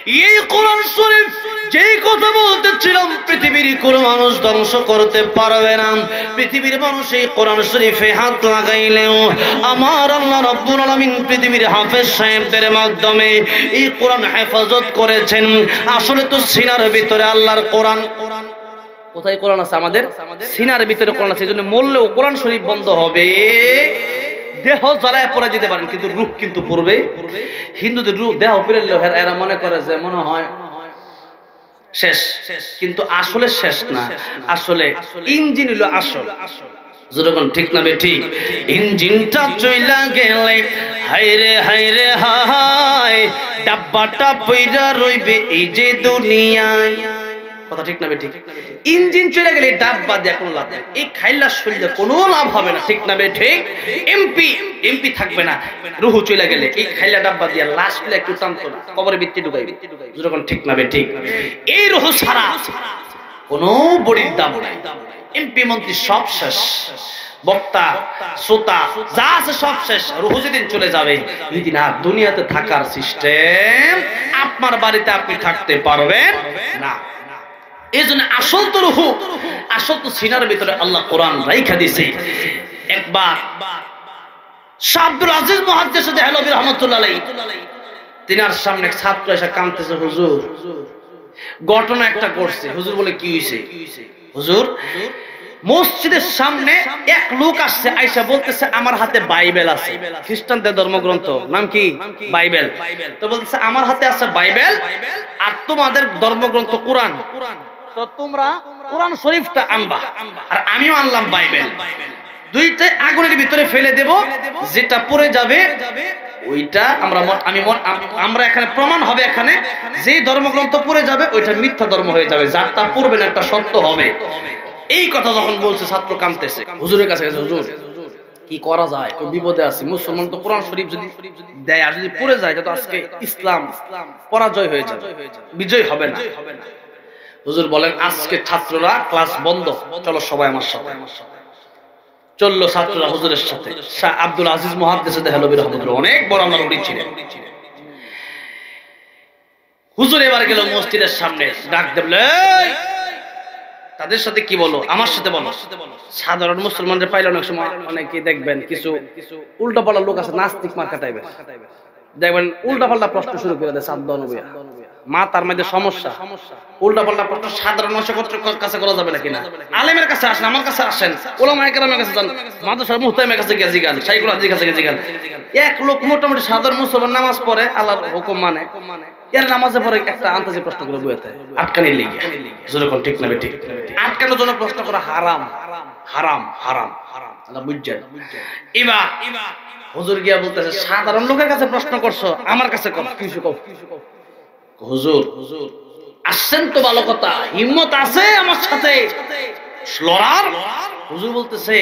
এই কোরআন শরীফ যেই কথা বলতেছিলাম পৃথিবীর কোনো মানুষ ধ্বংস করতে পারবে না। পৃথিবীর মানুষ এই কোরআন শরীফে হাত লাগাইলেও আমার আল্লাহ রাব্বুল আলামিন পৃথিবীর হাফেজ সাহেবদের মাধ্যমে এই কোরআন হেফাজত করেছেন। আসলে তো সিনার ভিতরে আল্লাহর কোরআন, কোথায় কোরআন আছে? আমাদের সিনার ভিতরে কোরআন আছে। এজন্য মরলেও কোরআন শরীফ বন্ধ হবে। দেহ জ্বালায় পড়ে যেতে পারেন কিন্তু রূহ কিন্তু পড়বে। হিন্দুদের রূহ দেহ পেরেলেও এরা মনে করে যে মনে হয় শেষ, কিন্তু আসলে শেষ না, আসলে ইঞ্জিন হলো আসল। যেরকম ঠিক না ঠিক, ইঞ্জিনটা চইলা গেলে হায়রে হায়রে হায়, ডাব্বাটা পইরা রইবে এই যে দুনিয়ায়। কথা ঠিক না ঠিক? ইঞ্জিন চলে গেলে ডাব্বা দিয়ে কোনো লাভ নেই, এই খাইলা শরীরে কোনো লাভ হবে না। ঠিক না ঠিক? এমপি থাকবে না, রুহ চলে গেলে এই খাইলা ডাব্বা দিয়ে লাশ গুলো একটু টানতো না, কবরের ভিত্তি ঢুকাইবে। যখন ঠিক না ঠিক, এই রুহ ছাড়া কোনো বড়ির দাম নাই। এমপি মন্ত্রী সব শেষ, বক্তা শ্রোতা যা আছে সব শেষ। রুহ যেদিন চলে যাবে এদিন আর দুনিয়াতে থাকার সিস্টেম, আপনার বাড়িতে আপনি থাকতে পারবেন না। এই জন্য আসল তো রুহ, আসল তো সিনার ভিতরে আল্লাহ কোরআন রাইখা দিছে। একবার শাহ আব্দুল আজিজ মুহাদ্দিস দেহলভী রাহমাতুল্লাহ আলাইহি, তিনার সামনে ছাত্র এসে কাঁদতেছে, হুজুর ঘটনা একটা করছে। হুজুর বলে কি হইছে? হুজুর মসজিদের সামনে এক লোক আসছে, আয়েশা বলতেছে আমার হাতে বাইবেল আছে, খ্রিস্টানদের ধর্মগ্রন্থ, নাম কি? বাইবেল। তো বলতেছে আমার হাতে আছে বাইবেল আর তোমাদের ধর্মগ্রন্থ কোরআন, তো তোমরা কোরআন শরীফটা আনবা আর আমিও আনলাম বাইবেল। দুইটা আগুনের ভিতরে ফেলে দেব, যেটা পড়ে যাবে ওইটা আমরা এখানে প্রমাণ হবে, এখানে যে ধর্মগ্রন্থ পড়ে যাবে ওইটা মিথ্যা ধর্ম হয়ে যাবে, যারটা পড়বে না একটা সত্য হবে। এই কথা যখন বলছে ছাত্র কাঁদতেছে, হুজুরের কাছে গেছে, হুজুর কি করা যায়, তো বিপদে আছি। মুসলমান তো কোরআন শরীফ যদি দেয় আর যদি পড়ে যায় তো আজকে ইসলাম পরাজয় হয়ে যাবে, বিজয় হবে না। হুজুর বলেন আজকে ছাত্ররা ক্লাস বন্ধ, চলো সবাই আমার সাথে। চললো ছাত্ররা হুজুরের সাথে। শাহ আব্দুল আজিজ মুহাদ্দিস দেহলভী রাহমাতুল্লাহ অনেক বড় আল্লাহর ওলি ছিলেন। হুজুর এবার গেল মসজিদের সামনে, ডাক দেবলে তাদের সাথে কি বলো, আমার সাথে বলো। সাধারণ মুসলমানদের পাইলে অনেক সময় অনেকে দেখবেন কিছু উল্টা পাল্টা লোক আছে, নাস্তিক মার্কা টাইপের, দেখবেন উল্টা পাল্টা প্রশ্ন শুরু করে দেয়। মা তার মধ্যে সমস্যা, উল্টা পাল্টা প্রশ্ন সাধারণ মানুষের কাছে করা যাবে না কিনা? আলেমের কাছে আসেন, আমার কাছে আসেন, ওলামায়ে কেরামের কাছে যান, মাদ্রাসার মুহতামিমের কাছে গিয়ে জিগান, শাইখুল হাদিসের কাছে গিয়ে জিগান। এক লোক মোটামুটি সাধারণ মুসলমান নামাজ পড়ে, আল্লাহর হুকুম মানে, এর নামাজে পরে একটা আন্তাজে প্রশ্ন করে বইতে আটকানি লেগে। যেরকম ঠিক না ঠিক, আটকানোর জন্য প্রশ্ন করা হারাম হারাম হারাম হারাম, আল্লাহ বুঝছেন। এবার হুজুর গিয়া বলতেছে সাধারণ লোকের কাছে প্রশ্ন করছো, আমার কাছে কর, কিছু কও। হুজুর আসছেন তো ভালো কথা, হিম্মত আছে আমার সাথে লড়ার। হুজুর বলতেছে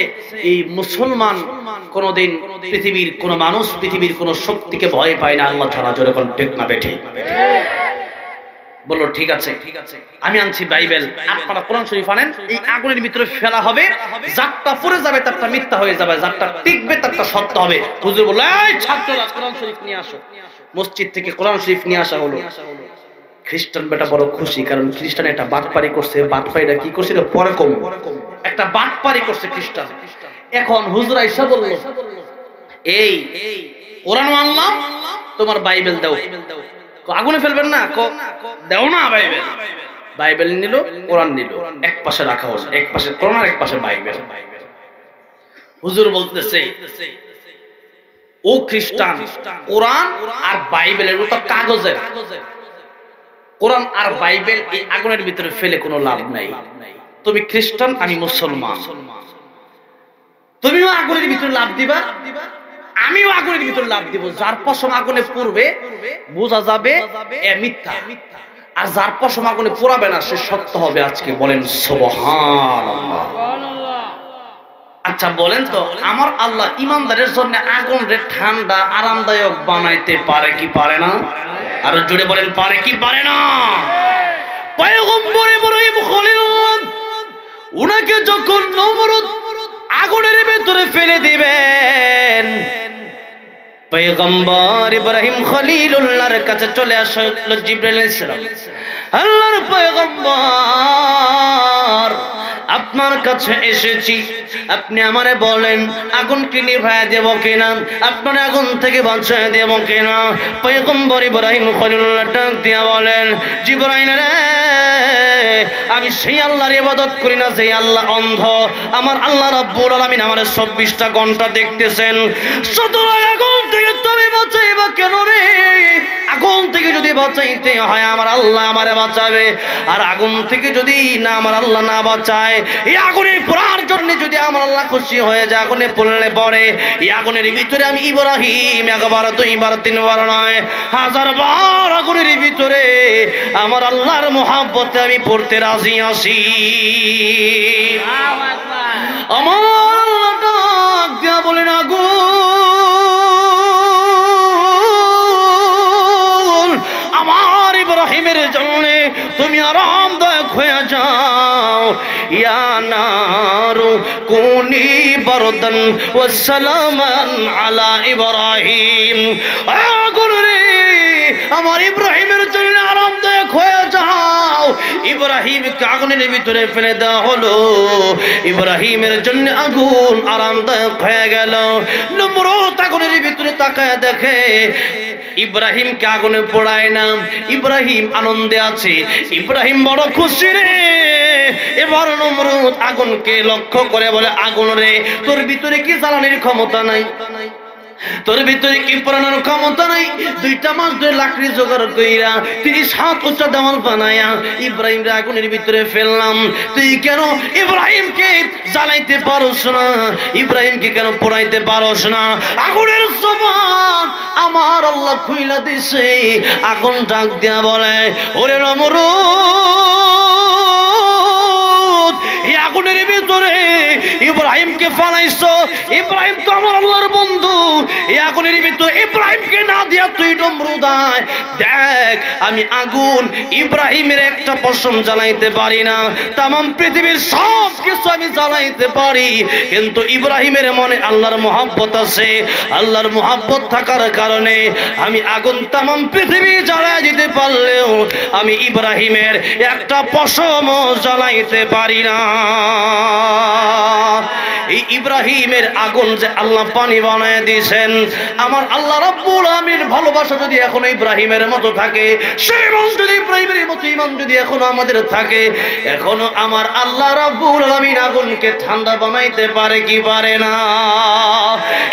এই মুসলমান কোনদিন পৃথিবীর কোন মানুষ, পৃথিবীর কোন শক্তিকে ভয় পায় না, আল্লাহ ছাড়া। জোরে কোন ঠিক না বেঠিক? বললো ঠিক আছে, আমি আনছি বাইবেল, আপনারা কোরআন শরীফ আনেন, এই আগুনের ভিতরে ফেলা হবে, যারটা পড়ে যাবে তারটা মিথ্যা হয়ে যাবে, যারটা টিকবে তারটা সত্য হবে। হুজুর বলল এই ছাত্ররা কোরআন শরীফ নিয়ে আসো। মসজিদ থেকে কোরআন শরীফ নিয়ে আসা হলো। খ্রিস্টান বেটা বড় খুশি, কারণ খ্রিস্টান একটা বাটপারি করছে। বাটপারিটা কি করছিল পরে কম, একটা বাটপারি করছে খ্রিস্টান। এখন হুজুর আয়েশা বলল এই কোরআন আনলাম, তোমার বাইবেল দাও। আগুনে ফেলবেন না, দাও না বাইবেল। বাইবেল নিল, কোরআন নিল, এক পাশে রাখা হলো, এক পাশে কোরআন আর এক পাশে বাইবেল। হুজুর বলতেছে ও খ্রিস্টান, কোরআন আর বাইবেলের মতো কাগজের, কোরআন আর বাইবেল এই আগুনের ভিতরে ফেলে কোনো লাভ নাই। তুমি খ্রিস্টান, আমি মুসলমান, তুমিও আগুনের ভিতরে লাভ দিবা, আমিও আগুনের ভিতরে লাভ দিব। যার পশম আগুনে পড়বে বোঝা যাবে এ মিথ্যা, আর যার পশম আগুনে পোড়াবে না সে সত্য হবে। আজকে বলেন সুবহানাল্লাহ। আচ্ছা বলেন তো, আমার আল্লাহ ইমানদারের জন্য আগুন রে ঠান্ডা আরামদায়ক বানাইতে পারে কি পারে না? আর জোরে বলেন পারে কি পারে না? পয়গম্বর ইব্রাহিম খলিলুল্লাহ উনাকে যখন নমরুদ আগুনের ভিতরে ফেলে দিবেন, পয়গম্বর ইব্রাহিম খলিলুল্লাহর কাছে চলে আসলো জিবরাইল আলাইহিস সালাম। আল্লাহর পয়গম্বর, আপনার কাছে এসেছি, আপনি আমারে বলেন আগুনকে নিভায়া দেব কিনা, আপনার আগুন থেকে বাঁচায় দেব কিনা। পয়গম্বর ইব্রাহিম খলিলুল্লাহ ডাক দিয়া বলেন, জিবরাইল রে, আমি সেই আল্লাহর ইবাদত করি না যে আল্লাহ অন্ধ। আমার আল্লাহ রাব্বুল আলামিন আমারে 24টা ঘন্টা দেখতেছেন। সুতরাং আগুন থেকে তুমি বাঁচাইবা কেন রে? আগুন থেকে যদি বাঁচাইতে হয় আমার আল্লাহ আমারে বাঁচাবে, আর আগুন থেকে যদি না আমার আল্লাহ না বাঁচায়, এই আগুনে পড়ার জন্য যদি আমার আল্লাহ খুশি হয়ে যায়, আগুনে পড়লে পরে এই আগুনের ভিতরে আমি ইব্রাহিম একবার দুইবার তিনবার নয় 1000 বার আগুনের ভিতরে আমার আল্লাহর মহব্বতে আমি পড়তে রাজি আছি। আমার আল্লাহ ডাক দিয়া বলেন, আগুন আমার ইব্রাহিমের জন্য তুমি আরামদায়ক হয়ে যাও। ইয়া নারু কুনি বারদান ওয়া সালামান আলা ইব্রাহিম। আগুন রে, আমার ইব্রাহিমের জন্য আরামদায়ক হয়ে যাও। ইব্রাহিমকে আগুনের ভিতরে ফেলে দেওয়া হলো, ইব্রাহিমের জন্য আগুন আরামদায়ক হয়ে গেল। নমরুদ আগুনের ভিতরে তাকায় দেখে ইব্রাহিমকে আগুনে পোড়ায় না, ইব্রাহিম আনন্দে আছে, ইব্রাহিম বড় খুশি রে। এবার নমরুদ আগুনকে লক্ষ্য করে বলে, আগুন রে, তোর ভিতরে কি জ্বালানির ক্ষমতা নাই? তোর ভিতরে কি পোড়ানোর ক্ষমতা নাই? 2টা মাস ধরে লাকড়ি জোগাড় কইরা 30 হাত উচ্চা দেওয়াল বানায়া ইব্রাহিম রে আগুনের ভিতরে ফেললাম। তুই কেন ইব্রাহিমকে জ্বালাইতে পারোস না? ইব্রাহিমকে কেন পোড়াইতে পারোস না? আগুনের জবান আমার আল্লাহ খুইলা দিছে। আগুন ডাক দিয়া বলে, ওরে নমরুদ, এই আগুনের ভিতরে ইব্রাহিমকে ফালাইছো, ইব্রাহিম তো আমার আল্লাহর বন্ধু। এই আগুনের ভিতরে ইব্রাহিমকে না দিয়া তুই নমরুদায় দেখ, আমি আগুন ইব্রাহিমের একটা পশম জ্বালাইতে পারি না, তামাম পৃথিবীর সব কিছু আমি জ্বালাইতে পারি, কিন্তু ইব্রাহিমের মনে আল্লাহর মহব্বত আছে। আল্লাহর মহব্বত থাকার কারণে আমি আগুন তামাম পৃথিবী জ্বালাই দিতে পারলেও আমি ইব্রাহিমের একটা পশম জ্বালাইতে পারি না। এই ইব্রাহিমের আগুন যে আল্লাহ পানি বানায় দিয়েছেন, আমার আল্লাহ রাব্বুল আমিন ভালোবাসা যদি এখনো ইব্রাহিমের মতো থাকে, সেই মন যদি ইব্রাহিমের মতো ঈমান যদি এখনো আমাদের থাকে, এখনো আমার আল্লাহ রাব্বুল আমিন আগুনকে ঠান্ডা বানাইতে পারে কি পারে না?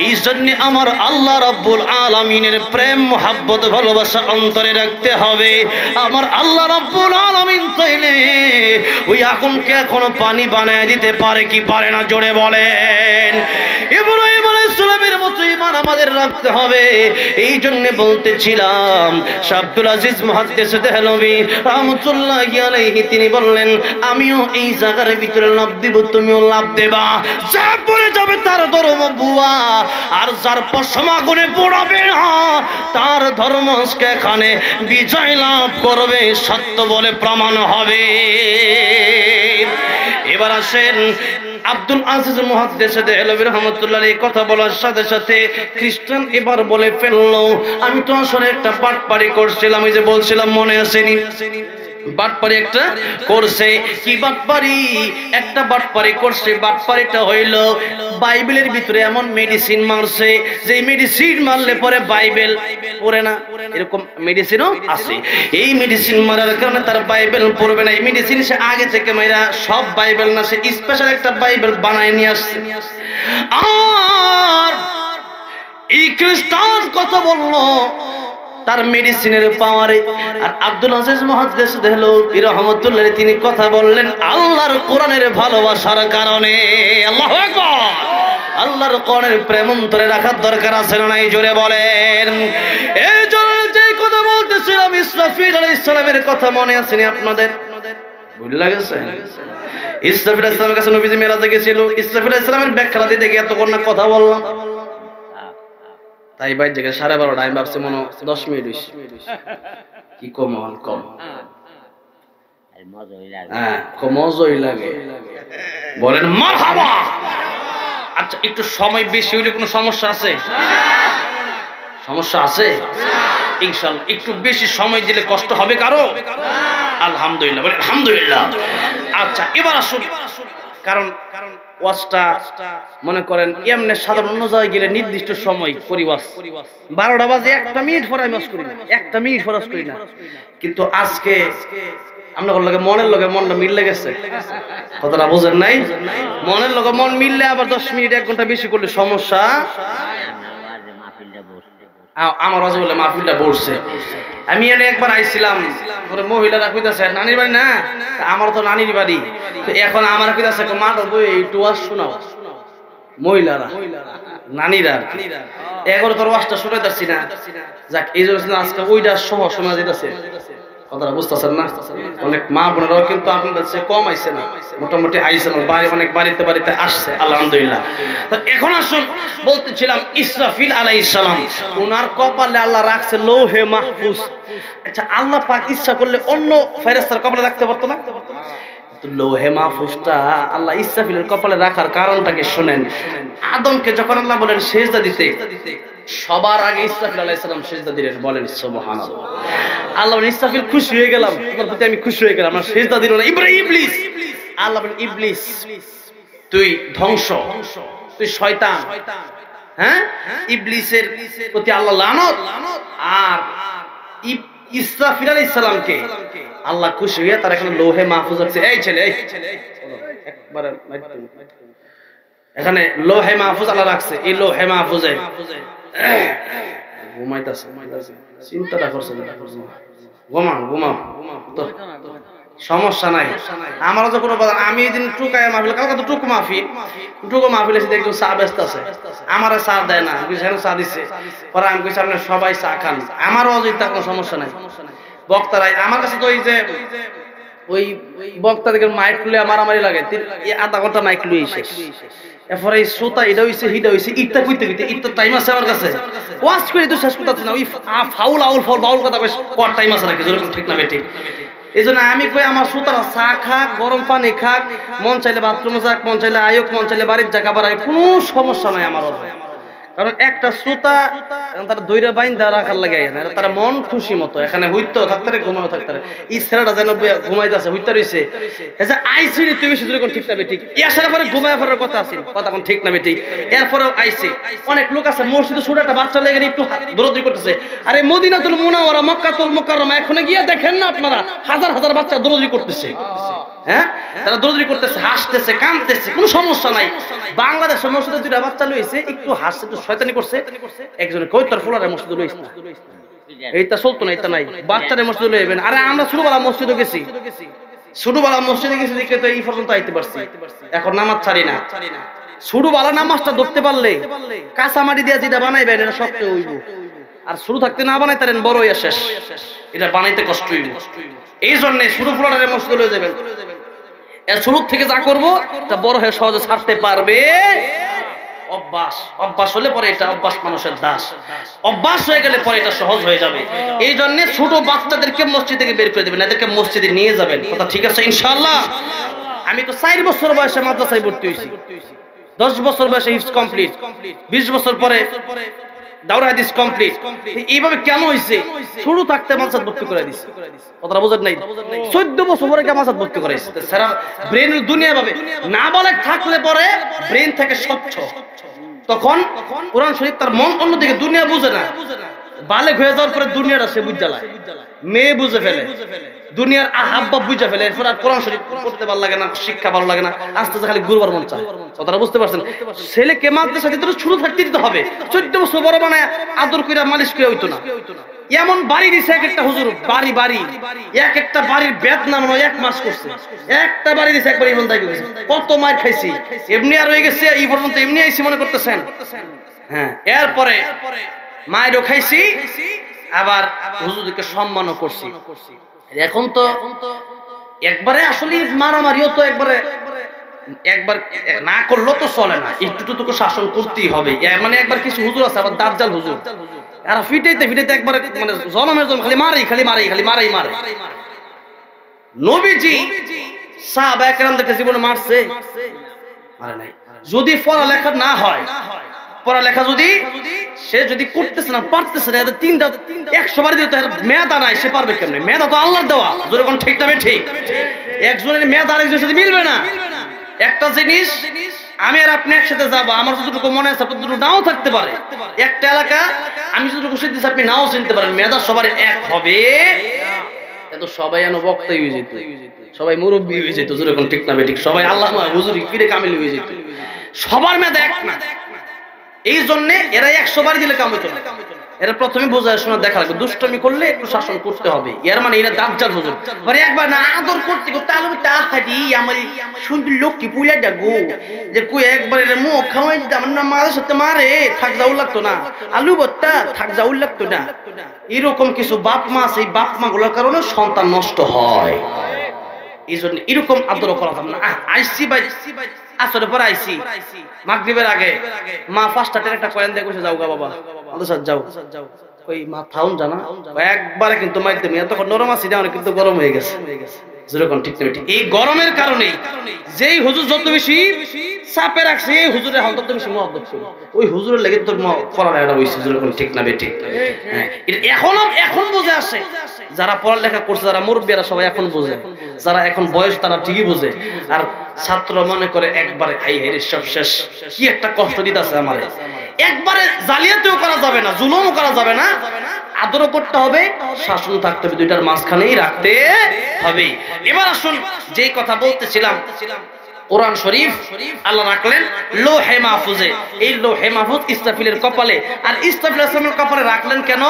এই জন্য আমার আল্লাহ রাব্বুল আলামিনের প্রেম মুহাব্বত ভালোবাসা অন্তরে রাখতে হবে। আমার আল্লাহ রাব্বুল আলামিন চাইলে ওই আগুনকে এখনো পানি বানায় দিতে পারে কি পারে না? জোরে বলেন। ইব্রাহিম আলাইহিস সালামের মতো ঈমান আমাদের রাখতে হবে। এই জন্য বলতেছিলাম, শাহ আব্দুল আজিজ মুহাদ্দিস দেহলভী রাহমাতুল্লাহি আলাইহি তিনি বললেন, আমিও এই জায়গার ভিতরে লাভ দিব, তুমিও লাভ দেবা। যা পড়ে যাবে তার ধর্ম বুয়া, আর যার পশম আগুনে পোড়াবে না তার ধর্ম এখানে বিজয় লাভ করবে, সত্য বলে প্রমাণ হবে। এবার আসেন, আব্দুল আজিজ মুহাদ্দিস দেহলভী রাহমাতুল্লাহি আলাইহি কথা বলার সাথে সাথে খ্রিস্টান এবার বলে ফেললো, আমি তো আসলে একটা পাটপাড়ি করছিলাম, এই যে বলছিলাম মনে আসেনি? বাটপারি একটা করছে। কি বাটপারি? একটা বাটপারি করছে। বাটপারিটা হইল বাইবেলের ভিতরে এমন মেডিসিন মারছে যে মেডিসিন মারলে পরে বাইবেল পড়ে না, এরকম মেডিসিনও আছে। এই মেডিসিন মারার কারণে তার বাইবেল পড়বে না। এই মেডিসিন সে আগে থেকে মেয়েরা সব বাইবেল না, সে স্পেশাল একটা বাইবেল বানায় নিয়ে আসছে। আর এই খ্রিস্টান কথা বললো তার মেডিসিনের পাওয়ারে। আর আব্দুল আজিজ মুহাদ্দিস দেহলভী রাহমাতুল্লাহি আলাইহি তিনি কথা বললেন আল্লাহর কোরআনের ভালোবাসার কারণে। আল্লাহু আকবার। আল্লাহর কোরআনের প্রেম অন্তরে রাখার দরকার আছে না নাই? জোরে বলেন। এই জন্য যে কথা বলতেছিলাম, ইসরাফিল আলাইহিস সালামের কথা মনে আছে নি আপনাদের? ভুলে গেছে? ইসরাফিল আলাইহিস সালামের কাছে নবীজি মেরাজে গিয়েছিল। ইসরাফিল আলাইহিস সালামের ব্যাখ্যা দিতে গিয়ে এতক্ষণ না কথা বললাম, তাই বাইর জায়গায় 12:30 আমি ভাবছি মনে 10 মিনিট কি কম কম মজাই লাগে। বলেন মারহাবা। আচ্ছা, একটু সময় বেশি হইলে কোনো সমস্যা আছে? সমস্যা আছে ইনশাআল্লাহ। একটু বেশি সময় দিলে কষ্ট হবে কারো? আলহামদুলিল্লাহ, বলে আলহামদুলিল্লাহ। আচ্ছা, এবার আসুন, কারণ ওয়াজটা মনে করেন এমনি সাধারণ অন্য জায়গায় গেলে নির্দিষ্ট সময় করি ওয়াজ, 12টা বাজে 1 মিনিট পরে আমি ওয়াজ করি না, 1 মিনিট পরে ওয়াজ করি না। কিন্তু আজকে আমরা মনের লগে মনটা মিললে গেছে, কথাটা বুঝেন নাই? মনের লগে মন মিললে আবার 10 মিনিট 1 ঘন্টা বেশি করলে সমস্যা। আমার ওয়াজে বলে মাহফিলটা বসছে। আমি এনে একবার আইছিলাম, ওরে মহিলারা কইতাছে নানির বাড়ি না, আমার তো নানির বাড়ি। তো এখন আমার কইতাছে মা বই একটু ওয়াজ শোনাও, মহিলারা নানিরা এগারো তোর ওয়াজটা শুনাইতাছি না। যাক, এই জন্য আজকে ওইটা সহ শোনা যেতেছে, কথাটা বুঝতেছেন না? অনেক মা বোনেরাও কিন্তু আপনাদের চেয়ে কম আইছে না, মোটামুটি আইছে না, অনেক বাড়িতে বাড়িতে আসছে, আলহামদুলিল্লাহ। এখন আসুন, বলতেছিলাম ইসরাফিল আলাইহিস সালাম, ওনার কপালে আল্লাহ রাখছে লৌহে মাহফুজ। আচ্ছা, আল্লাহ পাক ইচ্ছা করলে অন্য ফেরেশতার কপালে রাখতে পারতো না? লৌহে মাহফুজটা আল্লাহ ইসরাফিলের কপালে রাখার কারণটাকে শুনেন। আদমকে যখন আল্লাহ বলেন সেজদা দিতে, সবার আগে ইসরাফিল আলাইহিস সালাম সেজদা দিলেন, বলেন সুবহানাল্লাহ। আল্লাহ বলেন ইসরাফিল খুশি হয়ে গেলাম, তোমার প্রতি আমি খুশি হয়ে গেলাম, সেজদা দিল না ইবলিস। আল্লাহ বলেন ইবলিস তুই ধ্বংস, তুই শয়তান। হ্যাঁ, ইবলিসের প্রতি আল্লাহ লানত। আর ইসরাফিল আলাইহিস সালামকে আল্লাহ খুশি হয়ে তার এখানে লৌহে মাহফুজ আছে। এই ছেলে, একবার এখানে লৌহে মাহফুজ আল্লাহ রাখছে। এই লৌহে মাহফুজে ঘুমাইতেছে, চিন্তাটা করছে, ঘুমাও তো সমস্যা নাই। আমারও যখন আমি এই দিন টুকায় মাহফিল, কালকে তো টুকু মাহফিল এসে দেখি চা ব্যস্ত আছে, আমার চা দেয় না, চা দিচ্ছে। পরে আমি কইছি আপনার সবাই চা খান, আমারও অযোধ্যা, কোনো সমস্যা নাই। বক্তারাই আমার কাছে তো ওই বক্তাদের মাইক খুলে মারামারি লাগে, 1/2 ঘন্টা মাইক খুলে শেষ। এরপরে শ্রোতা এটা হইছে হিটা হইছে ইটটা কইতে ইটটা টাইম আছে আমার কাছে, ওয়াজ করে তো শেষ করতে না, ওই ফাউল বাউল কথা কই কত টাইম আছে নাকি, ঠিক না বেটি? এই জন্য আমি কই আমার শ্রোতারা চা খাক, গরম পানি খাক, মন চাইলে বাথরুমে যাক, মন চাইলে আয়োগ, মন চাইলে বাড়ির জায়গা আবার কোনো সমস্যা নাই আমার। কারণ একটা শ্রোতা তারা দৈরা বাইন্দা রাখার লাগে না, তারা মন খুশি মতো এখানে হইতো থাকতে ঘুমানো থাকতে, এই ছেলেটা যেন ঘুমাইতেছে হইতে রয়েছে আইসি তুই বেশি দূরে ঠিক না বেঠিক, এসার পরে ঘুমায় ফেরার কথা আছে, কথা কোন ঠিক না বেঠিক। এরপরেও আইসি অনেক লোক আছে মসজিদে ছোট একটা বাচ্চা লেগে একটু দৌড়াদৌড়ি করতেছে, আরে মদিনাতুল মুনাওয়ারা মক্কাতুল মুকাররমা এখানে গিয়ে দেখেন না আপনারা হাজার হাজার বাচ্চা দৌড়াদৌড়ি করতেছে। হ্যাঁ, তারা দৌড়াদৌড়ি করতেছে, হাসতেছে, কাঁদতেছে, কোনো সমস্যা নাই। বাংলাদেশের মসজিদে দুইটা বাচ্চা লইছে, একটু হাসছে, একটু শয়তানি করছে, একজনে কই তোর ফুলারে মসজিদে লইছ না, এইটা চলতো না, এটা নাই, বাচ্চাদের মসজিদে লইবেন। আরে আমরা ছোটবেলা মসজিদে গেছি, ছোটবেলা মসজিদে গেছি দেখে তো এই পর্যন্ত আইতে পারছি, এখন নামাজ ছাড়ি না। ছোটবেলা নামাজটা ধরতে পারলে কাঁচা মাটি দিয়ে যেটা বানাইবেন এটা সবচেয়ে হইব, আর শুরু থাকতে না বানাই তারেন বড় হইয়া শেষ, এটা বানাইতে কষ্ট হইব। এই জন্য ছোট ফুলারে মসজিদে লয়ে যাবেন, এর শুরু থেকে যা করবো তা বড় হয়ে সহজে ছাড়তে পারবে। অভ্যাস হলে পরে এটা অভ্যাস মানুষের দাস, অভ্যাস হয়ে গেলে পরে এটা সহজ হয়ে যাবে। এই জন্য ছোট বাচ্চাদেরকে মসজিদ থেকে বের করে দেবেন, এদেরকে মসজিদে নিয়ে যাবেন, কথা ঠিক আছে ইনশাআল্লাহ। আমি তো 4 বছর বয়সে মাদ্রাসায় ভর্তি হয়েছি, 10 বছর বয়সে হিফজ কমপ্লিট, 20 বছর পরে দাওরা হাদিস কমপ্লিট। এইভাবে কেন হইছে? শুরু থাকতে মাদ্রাসায় ভর্তি করে দিছে, কথাটা বুঝেন নাই? 14 বছর পরে কে মাদ্রাসায় ভর্তি করাইছে, সারা ব্রেন দুনিয়া ভাবে না বলে থাকলে পরে ব্রেন থেকে স্বচ্ছ, তখন কোরআন শরীফ তার মন অন্যদিকে, দুনিয়া বুঝে না। বালেক হয়ে যাওয়ার পরে দুনিয়াটা সে বুঝে যায়, মেয়ে বুঝে ফেলে, দুনিয়ার আহাব্বা বুঝে ফেলে, এরপর আর কোরআন শরীফ পড়তে ভালো লাগে না, শিক্ষা ভালো লাগে না, আস্তে আস্তে খালি গুরুবার মন চায়, কথাটা বুঝতে পারছেন? ছেলেকে মাদ্রাসা দিতে শুরু থাকতে দিতে হবে, 14 বছর বড় বানায় আদর কইরা মালিশ করে হইতো না। এমন বাড়ি দিছে এক একটা হুজুর, বাড়ি এক একটা বাড়ির বেদনা মনে হয় 1 মাস করছে, একটা বাড়ি দিছে একবার ইমান দাই করেছে, কত মার খাইছি, এমনি আর হয়ে গেছে এই পর্যন্ত, এমনি আইছি মনে করতেছেন। হ্যাঁ, এরপরে মায়েরও খাইছি, আবার হুজুরকে সম্মানও করছি। এখন তো একবারে আসলে মারামারিও তো একবার না করলেও তো চলে না, একটু তো শাসন করতেই হবে। মানে একবার কিছু হুজুর আছে আবার দাজ্জাল হুজুর, আর ফিটাইতে একবারে মানে জনমের জন্য খালি মারে। নবীজি সাহাবায়ে কেরামদেরকে জীবনে মারছে? মারে নাই। যদি পড়ালেখা না হয় পড়ালেখা যদি সে যদি করতেছে না পারতেছে না, তিনটা 100 বার দিতে মেধা নাই, সে পারবে কেমনে? মেধা তো আল্লাহর দেওয়া, যেরকম ঠিক না ঠিক। একজনের মেধা আরেকজনের সাথে মিলবে না। একটা জিনিস আমি আর আপনি একসাথে যাবো, আমার যতটুকু মনে আছে ততটুকু নাও থাকতে পারে। একটা এলাকা আমি যতটুকু চিনতেছি আপনি নাও চিনতে পারেন, মেধা সবার এক হবে এত সবাই এন বক্তাই হয়ে যেত, সবাই মুরব্বী হয়ে যেত, যেরকম ঠিক না ঠিক, সবাই আল্লাহ হুজুরি পীরে কামিল হয়ে যেত, সবার মেধা এক না। এই জন্য এরা 100 বার দিলে কাম হইতো না। এরা প্রথমে বোঝায় শোনা দেখা লাগবে, দুষ্টমি করলে একটু শাসন করতে হবে, এর মানে এরা দাজ্জাল হুজুর। মানে একবার না আদর করতে করতে আলু তাহারি আমার সুন্দর লক্ষ্মী পুইলা ডাগো যে কই একবার এর মুখ খাওয়াই দিতে আমার না মায়ের সাথে মারে থাক যাও লাগতো না, আলু ভর্তা থাক যাও লাগতো না। এরকম কিছু বাপ মা, সেই বাপ মা গুলোর কারণে সন্তান নষ্ট হয়। এই জন্য এরকম আদর করা যাবে না। আইসি ভাই আসরে পর আইসি মাগরিবের আগে মা 5টা একটা কয়েন দিয়ে কইছে যাও গা বাবা আমাদের সাথে যাও। কই মা থাউন জানা একবারে কিন্তু মাইতে মিয়া তখন নরম আছি না, কিন্তু গরম হয়ে গেছে, যেরকম ঠিক না ঠিক। এই গরমের কারণে যেই হুজুর যত বেশি চাপে রাখছে, এই হুজুরের হাল তত বেশি মহব্বত ছিল, ওই হুজুরের লেগে তোর পড়ালেখা হইছে, যেরকম ঠিক না ঠিক। এখন বুঝে আসে যারা পড়ালেখা করছে, যারা মুরব্বীরা সবাই এখন বোঝে, যারা এখন বয়স তারা ঠিকই বোঝে। আর ছাত্র মনে করে একবারে হাই হাই সব শেষ, কি একটা কষ্ট দিতেছে আমারে। একবারে জালিয়াতিও করা যাবে না, জুলুমও করা যাবে না, আদরও করতে হবে, শাসন থাকতে হবে, দুইটার মাঝখানেই রাখতে হবে। এবার আসুন যেই কথা বলতেছিলাম, কোরআন শরীফ আল্লাহ রাখলেন লৌহে মাহফুজে। এই লৌহে মাহফুজ ইসরাফিলের কপালে, আর ইসরাফিল আলাইহিস সালামের কপালে রাখলেন কেন?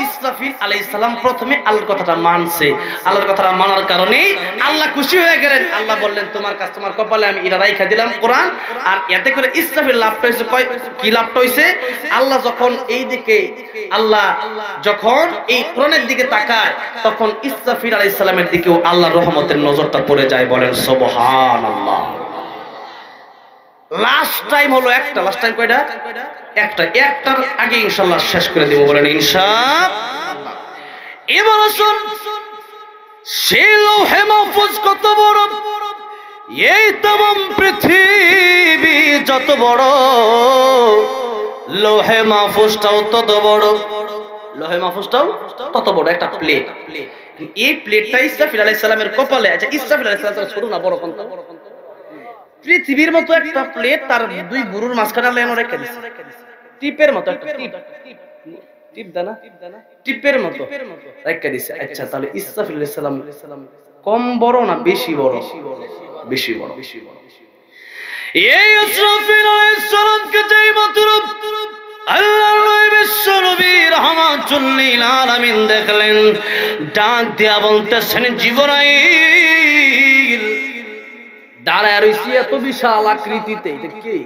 ইসরাফিল আলাইহিস সালাম প্রথমে আল্লাহর কথাটা মানছে, আল্লাহর কথাটা মানার কারণে আল্লাহ খুশি হয়ে গেলেন। আল্লাহ বললেন তোমার কাছে তোমার কপালে আমি এটা রাইখা দিলাম কোরআন। আর এতে করে ইসরাফিল লাভটা হইছে কি লাভটা হইছে? আল্লাহ যখন এই দিকে আল্লাহ যখন এই কোরআনের দিকে তাকায়, তখন ইসরাফিল আলাইহিস সালামের দিকেও আল্লাহর রহমতের নজরটা পড়ে যায়। বলেন সুবহানাল্লাহ। লাস্ট টাইম হলো একটা, লাস্ট টাইম কয়টা? একটার আগে ইনশাআল্লাহ শেষ করে দেব। বলেন ইনশাআল্লাহ। এবার আসুন সেই লৌহে মাহফুজ কত বড়, এই तमाम পৃথিবী যত বড়, লৌহে মাহফুজটাও তত বড়, লৌহে মাহফুজটাও তত বড় একটা প্লেট। এই প্লেটটা ইসরাফিল আলাইহিস সালামের কপালে। আচ্ছা ইসরাফিল আলাইহিস সালাম ছোট না বড় কোনটা? পৃথিবীর মতো একটা প্লেট, তার দুই গুরুর মাঝখানে আল্লাহ রেখে দিয়েছে, টিপের মতো একটা টিপ দানা, টিপের মতো রেখে দিয়েছে। আচ্ছা তাহলে ইসরাফিল আলাইহিস সালাম কম বড় না বেশি বড়? বেশি বড়। এই ইসরাফিল আলাইহিস সালামকে যেই মাত্র আল্লাহর নবী বিশ্বনবী রাহমাতুল লিল আলামিন দেখলেন, ডাক দিয়া বলতেছেন জিবরাইল। দাঁড়ায় রইছি এত বিশাল আকৃতিতে, এটা কে?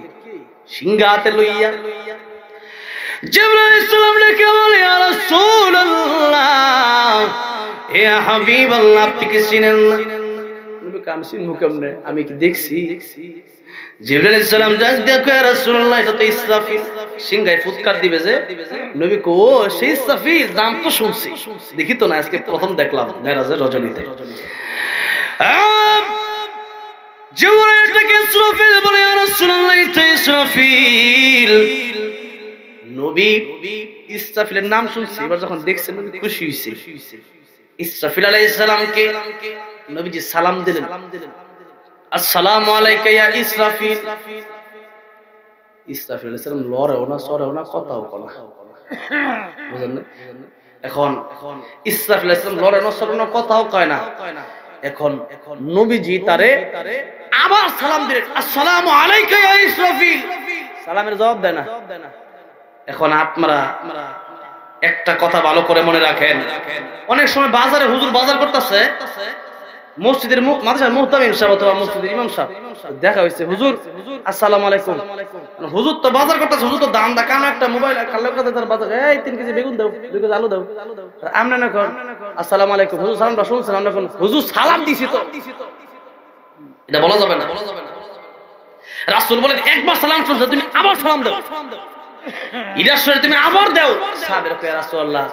সিংহাতে লইয়া জিবরাইল আলাইহিস সালাম লেখে বলে ইয়া রাসূলুল্লাহ, হে হাবিবাল্লাহ, আপনি কি চিনেন না? নবী কাম চিনবো কেমনে, আমি কি দেখছি? জিবরাইল আলাইহিস সালাম ডাক দিয়া কয় ইয়া রাসূলুল্লাহ, এটা তো ইসরাফিল, সিংহায় ফুৎকার দিবে যে। নবী কো সেই ইসরাফিল, নাম তো শুনছি, দেখি তো না, আজকে প্রথম দেখলাম মেরাজের রজনীতে। জিবরাইল থেকে ইসরাফিল বলে ইয়া রাসূলুল্লাহ, এটা ইসরাফিল। নবী ইসরাফিলের নাম শুনছি, এবার যখন দেখছেন নবী খুশি হইছে। ইসরাফিল আলাইহিস সালামকে নবীজি সালাম দিলেন, আসসালামু আলাইকা ইয়া ইসরাফিল। ইসরাফিল আলাইহিস সালাম লড়েও না, সরেও না, কথাও বলে না, বুঝলেন না? এখন ইসরাফিল আলাইহিস সালাম লড়ে না, সরে না, কথাও কয় না। এখন নবীজি তারে আবার সালাম দিলেন, আসসালামু আলাইকা ইয়া ইসরাফিল। সালামের জবাব দেয় না। এখন আপনারা একটা কথা ভালো করে মনে রাখেন, অনেক সময় বাজারে হুজুর বাজার করতেছে, মসজিদের মাদ্রাসার মুহতামিম সাহেব অথবা মসজিদের ইমাম সাহেব দেখা হইছে, হুজুর আসসালামু আলাইকুম। হুজুর তো বাজার করতেছে, হুজুর তো দাম দা কানো একটা মোবাইল কালো কথা তার বাজার, এই 3 কেজি বেগুন দাও, 2 কেজি আলু দাও। আমরা না কোন আসসালামু আলাইকুম, হুজুর সালামটা শুনছেন? আমরা কোন হুজুর সালাম দিছি তো, এটা বলা যাবে না। রাসূল বলেন একবার সালাম শুনছো, তুমি আবার সালাম দাও, এটা শুনে তুমি আবার দাও। সাহাবীরা কয় ইয়া রাসূলুল্লাহ,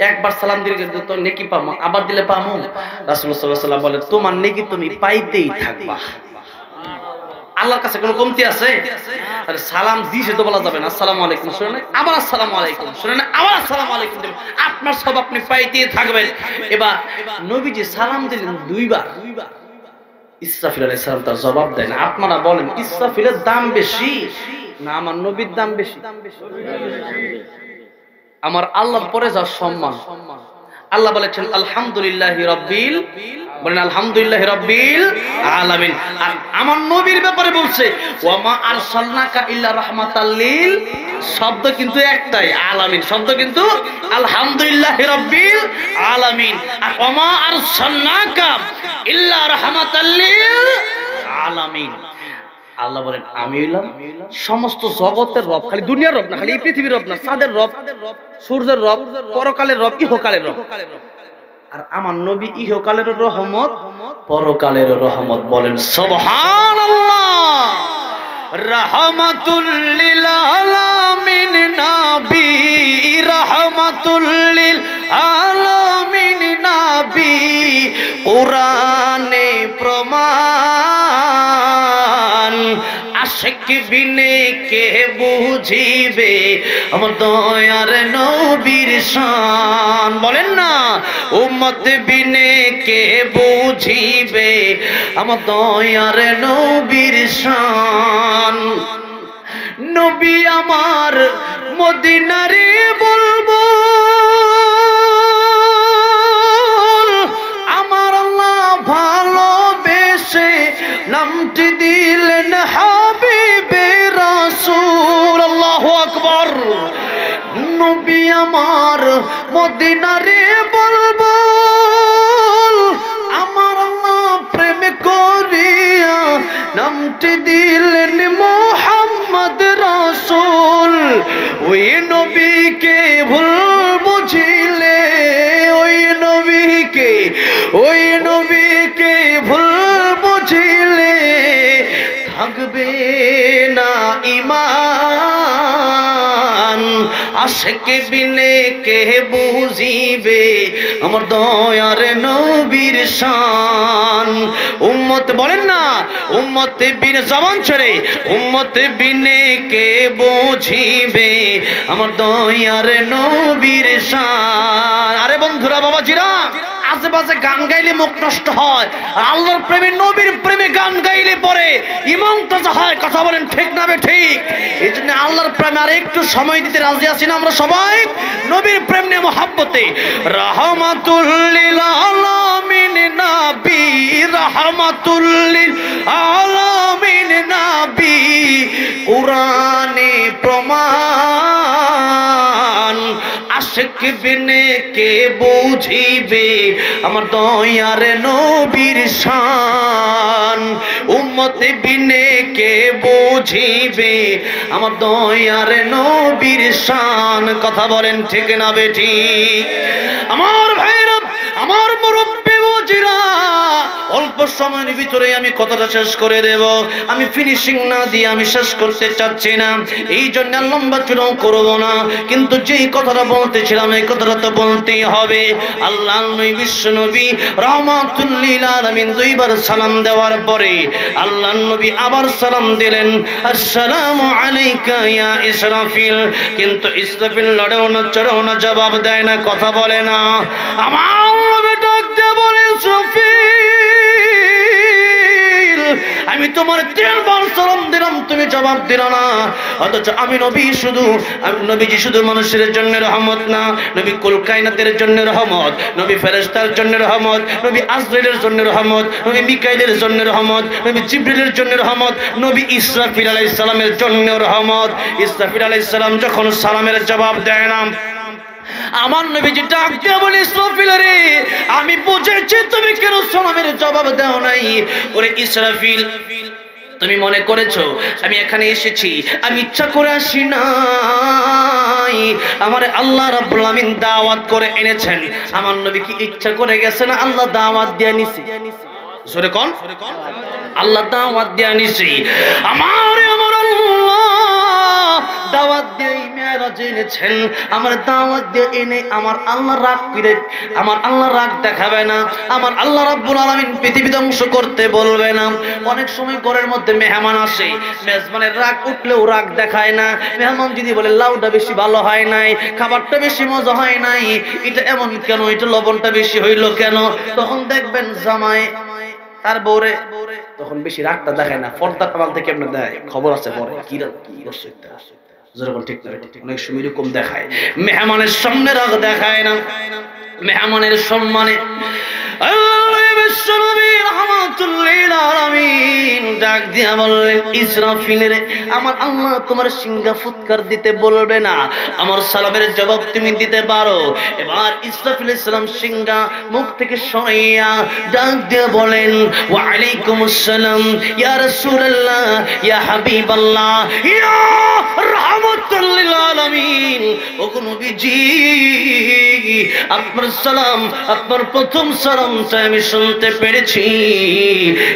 একবার সালাম দিলে তো নেকি পাবো, আবার দিলে পাবো? রাসূলুল্লাহ সাল্লাল্লাহু আলাইহি ওয়াসাল্লাম বলেন তোমার নেকি তুমি পাইতেই থাকবা, আল্লাহর কাছে কোনো কমতি আছে? আরে সালাম দিয়েছে তো বলা যাবে না আসসালামু আলাইকুম, শুনে না আবার আসসালামু আলাইকুম, শুনে না আবার আসসালামু আলাইকুম দেবেন, আপনার সব আপনি পাইতে থাকবেন। এবার নবীজি সালাম দিলেন দুইবার, ইসরাফিল আলাইহিস সালাম তার জবাব দেন। আপনারা বলেন ইসরাফিলের দাম বেশি না আমার নবীর দাম বেশি? আমার আল্লাহর পরে যার সম্মান, আল্লাহ বলেছেন আলহামদুলিল্লাহি রাব্বিল, বলেন আলহামদুলিল্লাহি রাব্বিল আলামিন। আর আমার নবীর ব্যাপারে বলছে ওয়া মা আরসালনাকা ইল্লা রাহমাতাল লিল, শব্দ কিন্তু একটাই, আলামিন শব্দ কিন্তু আলহামদুলিল্লাহি রাব্বিল আলামিন। আর ওয়া মা আরসালনাকা ইল্লা রাহমাতাল লিল আলামিন। আল্লাহ বলেন আমি হইলাম সমস্ত জগতের রব, খালি দুনিয়ার রব না, খালি এই পৃথিবীর রব না, চাঁদের রব, সূর্যের রব, পরকালের রব, ইহকালের রব। আর আমার নবী ইহকালের রহমত, পরকালের রহমত। বলেন সুবহানাল্লাহ। রাহমাতুল লিল আলামিন নবী, রাহমাতুল লিল আলামিন নবী, কোরআনে প্রমাণ, আশিক বিনে কে বুঝিবে আমার দয়ার নবীর শান। বলেন না উম্মত বিনে কে বুঝিবে আমার দয়ার নবীর শান। নবী আমার মদিনারে বলবো, আমার আল্লাহ ভালোবেসে নামটি দিলেন হাবিবে রাসূল। আল্লাহু আকবার। নবী আমার মদিনারে বলবো, আমার আল্লাহ প্রেম করিয়া নামটি দিলেন মুহাম্মদ রাসূল। ওই নবীকে ভুল বুঝিলে, ওই নবীকে ভুল বুঝিলে থাকবে না ঈমান। আশিক বিনে কে বুঝিবে আমার দয়ার নবীর শান। উম্মত বলেন না উম্মত বিনে, জবান ছেড়ে উম্মত বিনে কে বুঝিবে আমার দয়ার নবীর শান। আরে বন্ধুরা, বাবাজিরা, আশেপাশে গান গাইলে মুখ নষ্ট হয়, আল্লাহর প্রেমে নবীর প্রেমে গান গাইলে পরে ইমান তাজা হয়। কথা বলেন ঠিক না ঠিক? এই জন্য আল্লাহর প্রেমে আর একটু সময় দিতে রাজি আছি না আমরা সবাই? নবীর প্রেম নিয়ে মহব্বতে রাহমাতুল লিল আলামিন নবী, রাহমাতুল লিল আলামিন নবী, কোরআনে প্রমাণ, আশিক বিনে কে বুঝিবে আমার দয়ার নবীর শান। উম্মত বিনে কে বুঝিবে আমার দয়ার নবীর শান। কথা বলেন ঠিক না বেঠিক? আমার ভাইরা, আমার মুরব্বি বুঝিরা, অল্প সময়ের ভিতরে আমি কথাটা শেষ করে দেব। আমি ফিনিশিং না দিয়ে আমি শেষ করতে চাচ্ছি না, এই জন্য লম্বা চূড়াও করবো না। কিন্তু যেই কথাটা বলতেছিলাম এই কথাটা তো বলতেই হবে। আল্লাহ নবী, বিশ্ব নবী রাহমাতুল লিল আলামিন দুইবার সালাম দেওয়ার পরে আল্লাহ নবী আবার সালাম দিলেন, আসসালামু আলাইকা ইয়া ইসরাফিল। কিন্তু ইসরাফিল লড়েও না, চড়েও না, জবাব দেয় না, কথা বলে না। আমার নবী ডাক দিয়ে বলে, ইসরাফিল, আমি তোমার 3 বার সালাম দিলাম, তুমি জবাব দিল না। অথচ আমি নবীজি শুধু মানুষের জন্য রহমত না, নবী কুল কায়নাতের জন্য রহমত, নবী ফেরেশতার জন্য রহমত, নবী আজরাইলের জন্য রহমত, নবী মিকাইলের জন্য রহমত, নবী জিবরিলের জন্য রহমত, নবী ইসরাফিল আলাইহিস সালামের জন্য রহমত। ইসরাফিল আলাইহিস সালাম যখন সালামের জবাব দেয় না, আমার নবীজি ডাক দিয়ে বলে, ইসরাফিল রে, আমি বুঝেছি তুমি কেন সালামের জবাব দাও নাই। ওরে ইসরাফিল, তুমি মনে করেছো আমি এখানে এসেছি আমি ইচ্ছা করে আসি নাই, আমার আল্লাহ রাব্বুল আমিন দাওয়াত করে এনেছেন। আমার নবী কি ইচ্ছা করে গেছে না আল্লাহ দাওয়াত দিয়ে নিছে? জোরে কোন? আল্লাহ দাওয়াত দিয়ে নিছে। আমার আল্লাহ দাওয়াত দিয়ে মেরাজে এনেছেন, আমার দাওয়াত দিয়ে এনে আমার আল্লাহ রাগ করে, আমার আল্লাহ রাগ দেখাবে না, আমার আল্লাহ রাব্বুল আলামিন পৃথিবী ধ্বংস করতে বলবে না। অনেক সময় ঘরের মধ্যে মেহমান আসে, মেজবানের রাগ উঠলেও রাগ দেখায় না। মেহমান যদি বলে লাউটা বেশি ভালো হয় নাই, খাবারটা বেশি মজা হয় নাই, এটা এমন কেন, এটা লবণটা বেশি হইল কেন, তখন দেখবেন জামাই তার বউরে তখন বেশি রাগটা দেখায় না, পর্দার আড়াল থেকে এমনি দেয়, খবর আছে পরে কি রসইটা যেরকম ঠিক না ঠিক। অনেক সময় এরকম দেখায়, মেহমানের সামনে রাগ দেখায় না, মেহমানের সম্মানে। ডাক দিয়া বললেন, ইসরাফিল রে, আমার আল্লাহ তোমার সিংহা ফুৎকার দিতে বলবে না, আমার সালামের জবাব তুমি দিতে পারো। এবার ইসরাফিল আলাইহিস সালাম সিংহা মুখ থেকে সরাইয়া ডাক দিয়া বলেন, ওয়া আলাইকুমুস সালাম ইয়া রাসূলুল্লাহ ইয়া হাবিবাল্লাহ ইয়া রাহমাতুল লিল আলামিন। ও নবীজি, আপনার সালাম, আপনার প্রথম সালামটা আমি শুনতে পেরেছি,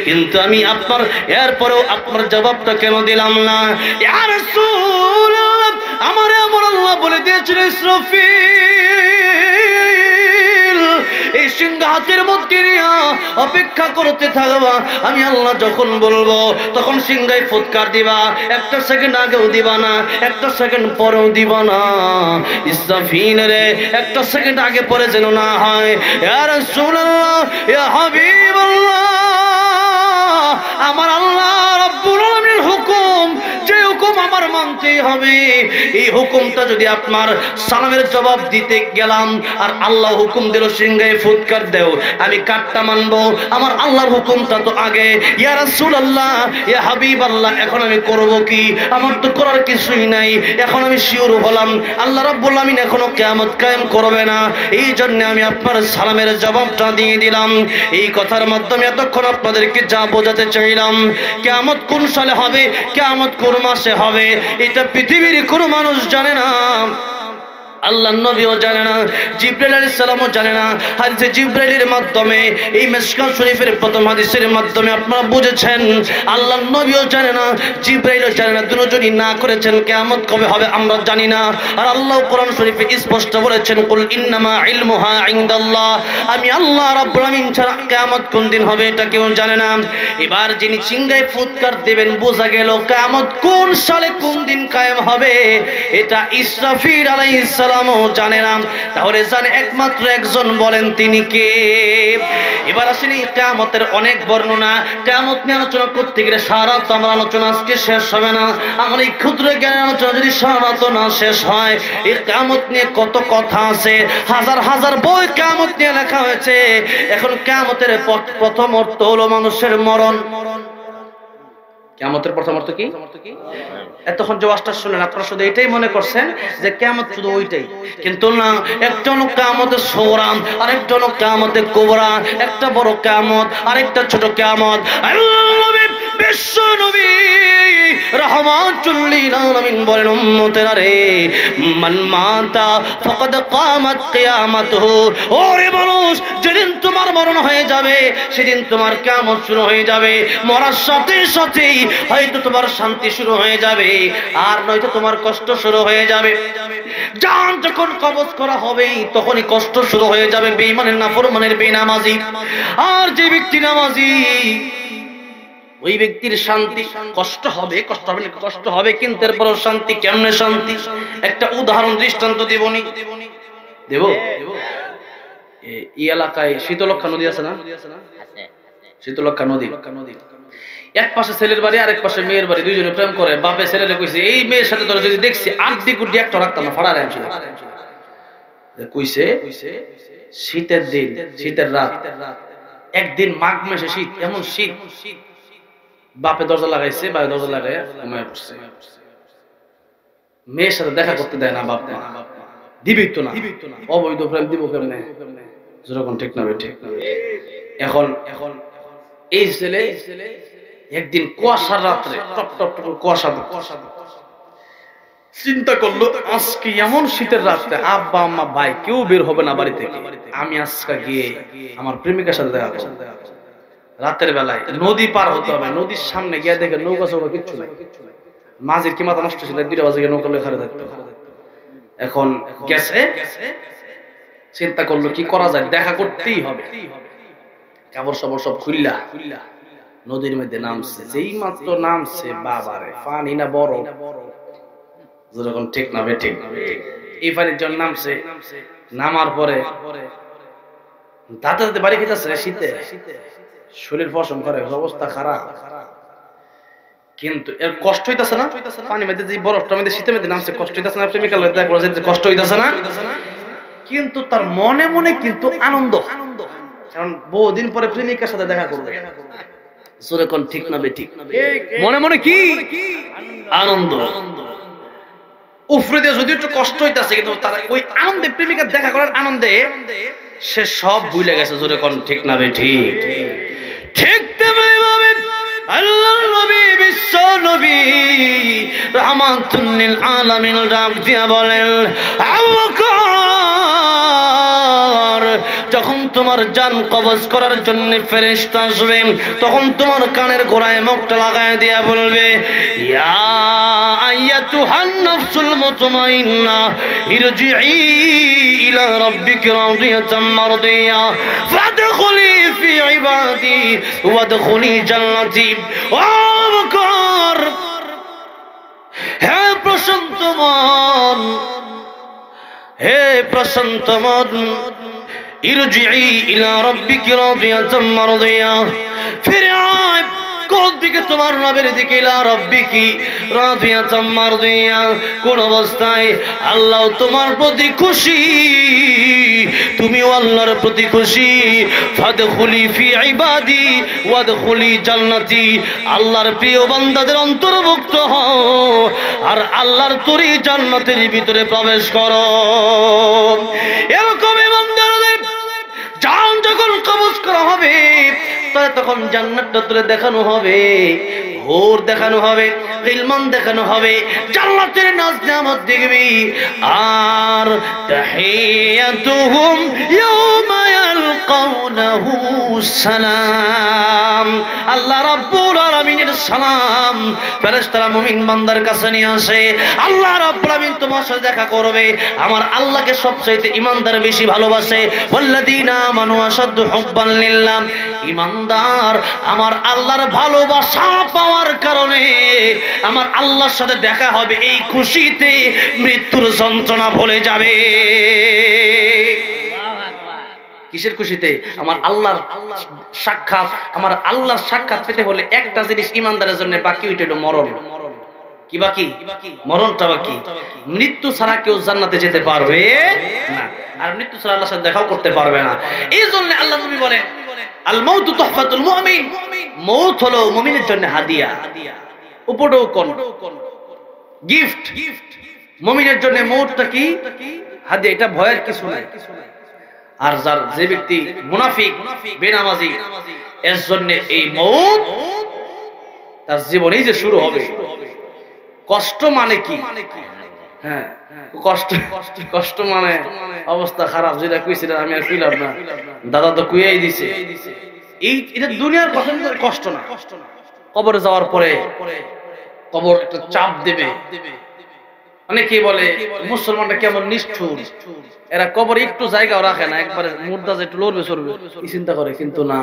কিন্তু আমি আপনার এরপরেও আপনার জবাবটা কেন দিলাম না? ইয়া রাসূলুল্লাহ, আমারে আমার আল্লাহ বলে দিয়েছিল, ইসরাফিল এই সিংহ হাতের মধ্যে নিয়ে অপেক্ষা করতে থাকবা, আমি আল্লাহ যখন বলবো তখন সিংহায় ফুৎকার দিবা, একটা সেকেন্ড আগেও দিবা না, একটা সেকেন্ড পরেও দিবা না। ইসরাফিল রে, একটা সেকেন্ড আগে পরে যেন না হয়। ইয়া রাসূলুল্লাহ ইয়া হাবিবাল্লাহ, আমার আল্লাহ রাব্বুল আলামিনের হুকুম, যে হুকুম আমার মানতেই হবে, এই হুকুমটা যদি আপনার সালামের জবাব দিতে গেলাম আর আল্লাহ হুকুম দিল সিংহায় ফুৎকার দেও, আমি কাটটা মানবো? আমার আল্লাহর হুকুমটা তো আগে। ইয়া রাসূলুল্লাহ ইয়া হাবিবাল্লাহ, এখন আমি করব কি? আমার তো করার কিছুই নাই, এখন আমি শিওর হলাম আল্লাহ রাব্বুল আলামিন এখনো কিয়ামত কায়েম করবে না, এই জন্য আমি আপনার সালামের জবাবটা দিয়ে দিলাম। এই কথার মাধ্যমে এতক্ষণ আপনাদেরকে যা বোঝাতে চাইলাম, কিয়ামত কোন সালে হবে, কিয়ামত কোন মাসে হবে, এটা পৃথিবীর কোনো মানুষ জানে না, আল্লাহর নবীও জানে না, জিবরাইল আলাইহিস সালামও জানে না। হাদিসে জিবরাইলের মাধ্যমে, এই মিশকাত শরীফের প্রথম হাদিসের মাধ্যমে আপনারা বুঝেছেন, আল্লাহর নবীও জানে না, জিবরাইলও জানে না, দুজনই না করেছেন কিয়ামত কবে হবে আমরা জানি না। আর আল্লাহ কোরআন শরীফে স্পষ্ট বলেছেন, কুল ইন্নামা ইলমুহা ইনদাল্লাহ, আমি আল্লাহ রাব্বুল আমিন ছাড়া কিয়ামত কোন দিন হবে এটা কেউ জানে না। এবার যিনি সিংহায় ফুৎকার দেবেন, বোঝা গেল কিয়ামত কোন সালে কোন দিন কায়েম হবে, এটা ইসরাফিল আলাইহিস সালাম জানে না। তাহলে জানে একমাত্র একজন, বলেন তিনি কে? এবার আসলে কিয়ামতের অনেক বর্ণনা, কিয়ামত নিয়ে আলোচনা করতে গেলে সারা তো আমার আলোচনা আজকে শেষ হবে না। আমার এই ক্ষুদ্র জ্ঞানের আলোচনা যদি সারা তো না শেষ হয়, এই কিয়ামত নিয়ে কত কথা আছে, হাজার হাজার বই কিয়ামত নিয়ে লেখা হয়েছে। এখন কিয়ামতের প্রথম অর্থ হলো মানুষের মরণ। কিয়ামতের প্রথম অর্থ কি? এতক্ষণ যে ওয়াজটা শুনলেন আপনারা শুধু এটাই মনে করছেন যে কিয়ামত শুধু ওইটাই, কিন্তু না, একটা হলো কিয়ামতের সূরা, আরেকটা হলো কিয়ামতের কুবরা, একটা বড় কিয়ামত, আরেকটা ছোট কিয়ামত। আল্লাহর নবী, বিশ্ব নবী রাহমাতুল লিল আলামিন বলেন, উম্মতেরা রে, মান মাতা ফাকাদ কামাত কিয়ামাতুহু, ওরে মানুষ, যেদিন তোমার মরণ হয়ে যাবে সেদিন তোমার কিয়ামত শুরু হয়ে যাবে। মরার সাথে সাথেই হয়তো তোমার শান্তি শুরু হয়ে যাবে, আর নয়তো তোমার কষ্ট শুরু হয়ে যাবে। জান যখন কবজ করা হবে তখনই কষ্ট শুরু হয়ে যাবে বেঈমানের, নাফরমানের, বেনামাজি। আর যে ব্যক্তি নামাজি, ওই ব্যক্তির শান্তি, কষ্ট হবে, কষ্ট হবে, কষ্ট হবে, কিন্তু এরপরও শান্তি। কেমনে শান্তি? একটা উদাহরণ দৃষ্টান্ত দেবনি, দেব। এই এলাকায় শীতলক্ষা নদী আছে না? শীতলক্ষা নদী, এক পাশে ছেলের বাড়ি, আরেক পাশে মেয়ের বাড়ি, দুইজনে প্রেম করে। বাপে ছেলেরে কইছে, এই মেয়ের সাথে তোরা যদি দেখছি আড্ডি কুড্ডি একটা রাখতাম না, ফাড়া রাখছি। কইছে শীতের দিন, শীতের রাত, একদিন মাঘ মাসে শীত, এমন শীত, বাপে দরজা লাগাইছে, বাপে দরজা লাগাই ঘুমায় পড়ছে। মেয়ের সাথে দেখা করতে দেয় না বাপ, দিবি তো না, অবৈধ প্রেম দিব কেমনে? যেরকম ঠিক না, ঠিক না। এখন এই ছেলে একদিন কুয়াশার রাত্রে, টপ টপ টপ কুয়াশা, চিন্তা করলো আজকে এমন শীতের রাত্রে আব্বা আম্মা ভাই কেউ বের হবে না বাড়ি থেকে, আমি আজকে গিয়ে আমার প্রেমিকার সাথে দেখা করব। রাতের বেলায় নদী পার হতে হবে, নদীর সামনে গিয়ে দেখে নৌকা চৌকা কিচ্ছু নাই, মাঝির কি মাথা নষ্ট ছিল, 2টা বাজে নৌকা লয়ে খাড়া থাকতো। এখন গেছে, চিন্তা করলো কি করা যায়, দেখা করতেই হবে। কাপড় সাপড় সব খুললা নদীর মধ্যে নামছে। যেই মাত্র নামছে, বাবারে পানি না বড়, যখন ঠিক না বেঠিক, এই পানির জন্য নামছে। নামার পরে দাঁতে দাঁতে বাড়ি খেতেছে, শীতে শরীর পশম করে, অবস্থা খারাপ। কিন্তু এর কষ্ট হইতাছে না, পানির মধ্যে যে বরফটার মধ্যে শীতের মধ্যে নামছে, কষ্ট হইতাছে না? প্রেমিকার কষ্ট হইতাছে না? কিন্তু তার মনে মনে কিন্তু আনন্দ, কারণ বহুদিন পরে প্রেমিকার সাথে দেখা করবে। জোরে কোন ঠিক না বেঠিক? মনে মনে কি আনন্দ। উফরে দিয়ে যদি একটু কষ্ট হইতাছে, কিন্তু তার ওই আনন্দে, প্রেমিকার দেখা করার আনন্দে সে সব ভুলে গেছে। জোরে কোন ঠিক না বেঠিক? ঠিক তেমনি ভাবে আল্লাহর নবী, বিশ্ব নবী রাহমাতুল লিল আলামিন ডাক দিয়া বলেন, আবু বকর, যখন তোমার জান কবজ করার জন্য ফেরেশতা আসবে, তখন তোমার কানের গোড়ায় মুখটা লাগায় দিয়া বলবে, ইয়া আইয়াতুহান নাফসুল মুতমাইন্না ইরজিই ইলা রাব্বিকি রাদিয়াতাম মারদিয়া ফাদখুলি ফি ইবাদি ওয়াদখুলি জান্নাতি। ও বকর, হে প্রশান্ত মন, হে প্রশান্ত মন, ইরজিই ইলা রাব্বিকি রাদিয়াতাম মারদিয়া, ফিরে আয় কোন দিকে? তোমার রবের দিকে। ইলা রাব্বিকি রাদিয়াতাম মারদিয়া, কোন অবস্থায়? আল্লাহ তোমার প্রতি খুশি, তুমিও আল্লাহর প্রতি খুশি। ফাদখুলি ফি ইবাদি ওয়াদখুলি জান্নাতি, আল্লাহর প্রিয় বান্দাদের অন্তর্ভুক্ত হও আর আল্লাহর তরি জান্নাতের ভিতরে প্রবেশ করো। এরকম বান্দাদের জান যখন কবজ করা হবে, তখন জান্নাতটা তুলে দেখানো হবে, হুর দেখানো হবে, ইলমান দেখানো হবে, জান্নাতের নাজ নিয়ামত দেখবি। আর তাহিয়াতুহুম ইয়াওমা ইয়ালকাউনাহু সালাম, আল্লাহ রাব্বুল আলামিনের সালাম ফেরেশতারা মুমিন বান্দার কাছে নিয়ে আসে। আল্লাহ রাব্বুল আলামিন তোমার সাথে দেখা করবে। আমার আল্লাহকে সবচেয়ে ঈমানদার বেশি ভালোবাসে। ওয়াল্লাযীনা আমানু আশাদ্দু হুব্বান লিল্লাহ, ঈমানদার আমার আল্লাহর ভালোবাসা পাওয়ার কারণে আমার আল্লাহর সাথে দেখা হবে, এই খুশিতে মৃত্যুর যন্ত্রণা ভুলে যাবে। কিসের খুশিতে? আমার আল্লাহর সাক্ষাৎ। আমার আল্লাহর সাক্ষাৎ পেতে হলে একটা জিনিস ঈমানদারের জন্য বাকি, ওইটা হলো মরণ। কি বাকি? মরণটা বাকি। মৃত্যু ছাড়া কেউ জান্নাতে যেতে পারবে না, আর মৃত্যু ছাড়া আল্লাহর সাথে দেখাও করতে পারবে না। এই জন্য আল্লাহ নবী বলেন, আল মাউতু তুহফাতুল মুমিন, মউত হলো মুমিনের জন্য হাদিয়া, উপঢৌকন, গিফট। মুমিনের জন্য মউতটা কি? হাদিয়া, এটা ভয়ের কিছু নাই। আর যে ব্যক্তি মুনাফিক, বেনামাজি, এর জন্য এই মউত তার জীবনেই যে শুরু হবে। কষ্ট মানে কি? হ্যাঁ, কষ্ট মানে অবস্থা খারাপ, যেটা কইছিলেন আমি আর কইলাম না, দাদা তো কুইয়াই দিছে। এটা দুনিয়ার কষ্ট না। কবরে যাওয়ার পরে কবর একটা চাপ দেবে। অনেকে বলে মুসলমানরা কেমন নিষ্ঠুর, এরা কবরে একটু জায়গাও রাখে না, একবারে মুর্দা যে একটু লড়বে চড়বে চিন্তা করে। কিন্তু না,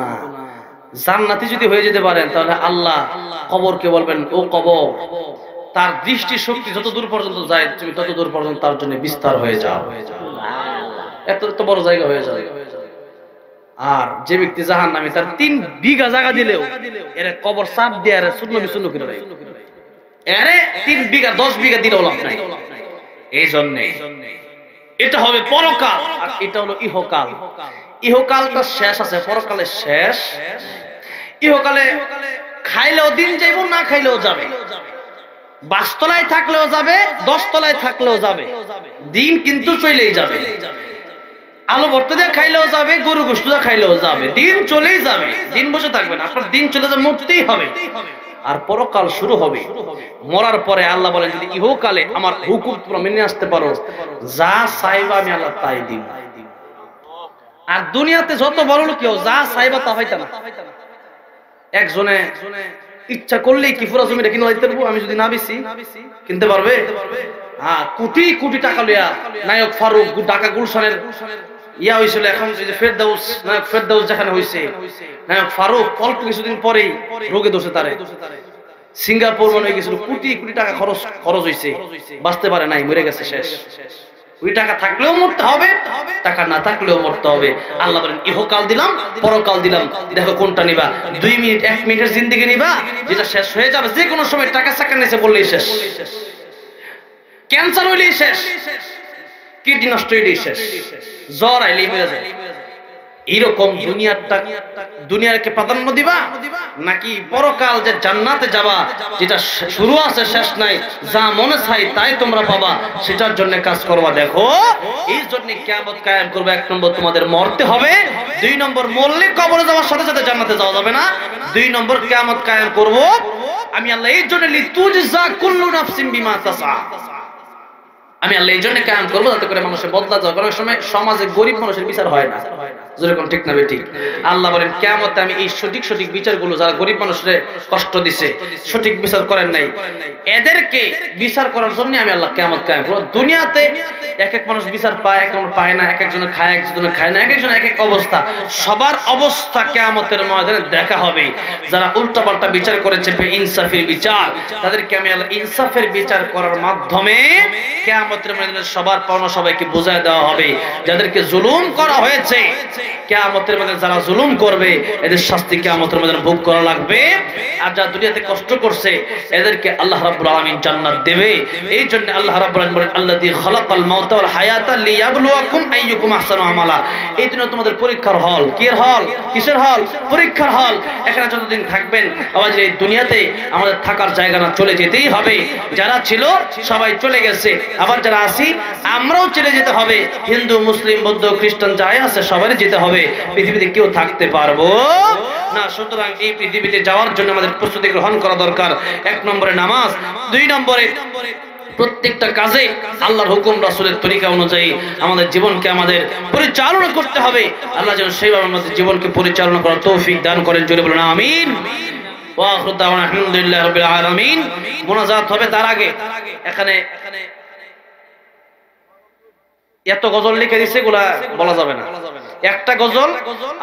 জান্নাতি যদি হয়ে যেতে পারেন, তাহলে আল্লাহ কবরকে বলবেন, ও কবর, তার দৃষ্টি শক্তি যত দূর পর্যন্ত যায়, তুমি তত দূর পর্যন্ত তার জন্য বিস্তার হয়ে যাও, এত বড় জায়গা হয়ে যাবে। আর যে ব্যক্তি জাহান্নামী, তার 3 বিঘা জায়গা দিলেও এর কবর চাপ দিয়ে এর শূন্য বিশূন্য করে দেয়। এরে 3 বিঘা 10 বিঘা দিলেও লাভ নাই। এই জন্য এটা হবে পরকাল, আর এটা হলো ইহকাল। ইহকালটা শেষ আছে, পরকালের শেষ। ইহকালে খাইলেও দিন যাইব, না খাইলেও যাবে, 5 তলায় থাকলেও যাবে, 10 তলায় থাকলেও যাবে, দিন কিন্তু চলেই যাবে। আলু ভর্তা দিয়ে খাইলেও যাবে, গরু গোশত দিয়ে খাইলেও যাবে, দিন চলেই যাবে, দিন বসে থাকবে না, আপনার দিন চলে যাবে, মরতেই হবে। আর পরকাল শুরু হবে। মরার পরে আল্লাহ বলেন, যদি ইহকালে আমার হুকুম তোমরা মেনে আসতে পারো, যা চাইবা আমি আল্লাহ তাই দিব। আর দুনিয়াতে যত বড় লোক কেউ যা চাইবা তা হইতা না। একজনে ইচ্ছা করলেই কি পুরো জমিটা কিনে দিতে পারবো? আমি যদি না বেশি কিনতে পারবে? হ্যাঁ, কোটি কোটি টাকা লইয়া নায়ক ফারুক ঢাকা গুলশানের ইয়া হয়েছিল, এখন যে ফেরদাউস, নায়ক ফেরদাউস যেখানে হয়েছে, নায়ক ফারুক অল্প কিছুদিন পরেই রোগে দোষে তারে সিঙ্গাপুর মনে হয়ে গেছিল, কোটি কোটি টাকা খরচ হয়েছে, বাঁচতে পারে নাই, মরে গেছে, শেষ। ওই টাকা থাকলেও মরতে হবে, টাকা না থাকলেও মরতে হবে। আল্লাহ বলেন ইহকাল দিলাম, পরকাল দিলাম, দেখো কোনটা নিবা। 2 মিনিট 1 মিনিটের জিন্দেগি নিবা, যেটা শেষ হয়ে যাবে যে কোনো সময়, টাকা চাকা নিচে বললেই শেষ, ক্যান্সার হইলেই শেষ, কিডনি নষ্ট হইলেই শেষ, জ্বর আইলেই মরে যায়। এইরকম দুনিয়াকে প্রাধান্য দিবা নাকি পরকাল যে জান্নাতে যাবা, যেটা শুরু আছে শেষ নাই, যা মনে চাই তাই তোমরা পাবা, সেটার জন্য কাজ করবা। দেখো এই জন্য কিয়ামত কায়েম করবে। 1 নম্বর তোমাদের মরতে হবে, 2 নম্বর মরলে কবরে যাওয়ার সাথে সাথে জান্নাতে যাওয়া যাবে না, 2 নম্বর কিয়ামত কায়েম করব আমি আল্লাহ। এই জন্য লিতুজজা কুল্লু নাফসিন বিমা তাসা, আমি আল্লাহ এই জন্য কায়েম করবো যাতে করে মানুষের বদলা যায়। অনেক সময় সমাজে গরিব মানুষের বিচার হয় না, যেরকম ঠিক না বেঠিক। আল্লাহ বলেন কিয়ামতে আমি এই সঠিক সঠিক বিচারগুলো, যারা গরিব মানুষের কষ্ট দিছে, সঠিক বিচার করেন নাই, এদেরকে বিচার করার জন্য আমি আল্লাহ কিয়ামত কায়েম করব। দুনিয়াতে এক এক মানুষ বিচার পায়, এক মানুষ পায় না, এক একজনে খায়, একজনে খায় না, এক একজন এক এক অবস্থা। সবার অবস্থা কিয়ামতের ময়দানে দেখা হবে। যারা উল্টাপাল্টা বিচার করেছে, ইনসাফের বিচার, তাদেরকে আমি আল্লাহ ইনসাফের বিচার করার মাধ্যমে কিয়ামতের ময়দানে সবার পাওনা সবাইকে বুঝায় দেওয়া হবে। যাদেরকে জুলুম করা হয়েছে, কিয়ামতের ময়দানে যারা জুলুম করবে এদের শাস্তি কিয়ামতের ময়দানে ভোগ করা লাগবে। আর যারা দুনিয়াতে কষ্ট করছে এদেরকে আল্লাহ রাব্বুল আলামিন জান্নাত দেবে। এই জন্য আল্লাহ রাব্বুল আলামিন বলেন আল্লাযী খালাকাল মাউতা ওয়াল হায়াতা লিয়াবলুয়াকুম আইয়ুকুম আহসানু আমালা। এই জন্য তোমাদের পরীক্ষার হল। কিসের হল? কিসের হল? পরীক্ষার হল। এখানে যতদিন থাকবেন, আবার এই দুনিয়াতে আমাদের থাকার জায়গা না, চলে যেতেই হবে। যারা ছিল সবাই চলে গেছে, আবার যারা আছি আমরাও চলে যেতে হবে। হিন্দু, মুসলিম, বৌদ্ধ, খ্রিস্টান যাই আছে সবারই যেতে হবে। পৃথিবীতে কেউ থাকতে পারবো না। সুতরাং এই পৃথিবীতে যাওয়ার জন্য আমাদের প্রস্তুতি গ্রহণ করা দরকার। 1 নম্বরে নামাজ, 2 নম্বরে প্রত্যেকটা কাজে আল্লাহর হুকুম রাসূলের তরিকা অনুযায়ী আমাদের জীবনকে আমাদের পরিচালনা করতে হবে। আল্লাহ যেন সেইভাবে আমাদের জীবনকে পরিচালনা করার তৌফিক দান করেন। জোরে বলুন আমিন। ওয়া আখিরু দাওয়ানা আলহামদুলিল্লাহি রাব্বিল আলামিন। মুনাজাত হবে তার আগে এখানে এত গজল লিখে দিছে, এগুলা বলা যাবে না। একটা গজল